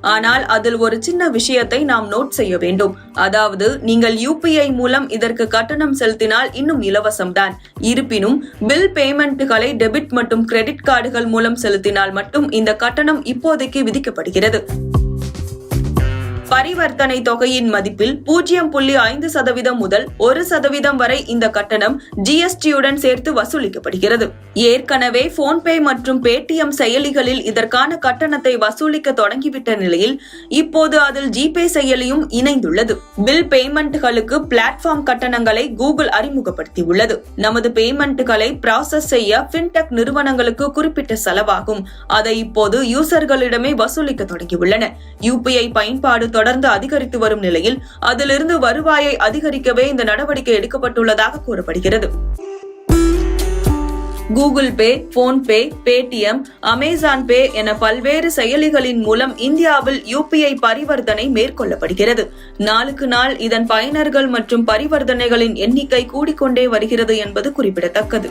ஆனால் அதில் ஒரு சின்ன விஷயத்தை நாம் நோட் செய்ய வேண்டும். அதாவது நீங்கள் UPI மூலம் இதற்கு கட்டணம் செலுத்தினால் இன்னும் இலவசம்தான். இருப்பினும் பில் பேமெண்ட்டுகளை டெபிட் மற்றும் கிரெடிட் கார்டுகள் மூலம் செலுத்தினால் மட்டும் இந்த கட்டணம் இப்போதைக்கு விதிக்கப்படுகிறது. பரிவர்த்தனை தொகையின் மதிப்பில் 0.5% முதல் 1% வரை இந்த கட்டணம் GSTயுடன் சேர்த்து வசூலிக்கப்படுகிறது. ஏற்கனவே போன்பே மற்றும் பேடிஎம் செயலிகளில் இதற்கான கட்டணத்தை வசூலிக்க தொடங்கிவிட்ட நிலையில் இப்போது அதில் ஜிபே செயலியும் இணைந்துள்ளது. பில் பேமெண்ட்களுக்கு பிளாட்ஃபார்ம் கட்டணங்களை கூகுள் அறிமுகப்படுத்தியுள்ளது. நமது பேமெண்ட்களை ப்ராசஸ் செய்ய ஃபின்டெக் நிறுவனங்களுக்கு குறிப்பிட்ட செலவாகும். அதை இப்போது யூசர்களிடமே வசூலிக்க தொடங்கியுள்ளன. UPI பயன்பாடு தொடர்ந்து அதிகரித்து வரும் நிலையில் அதிலிருந்து வருவாயை அதிகரிக்கவே இந்த நடவடிக்கை எடுக்கப்பட்டுள்ளதாக கூறப்படுகிறது. Google Pay, PhonePe, Paytm, Amazon Pay என பல்வேறு செயலிகளின் மூலம் இந்தியாவில் UPI பரிவர்த்தனை மேற்கொள்ளப்படுகிறது. நாளுக்கு நாள் இதன் பயனர்கள் மற்றும் பரிவர்த்தனைகளின் எண்ணிக்கை கூடிக்கொண்டே வருகிறது என்பது குறிப்பிடத்தக்கது.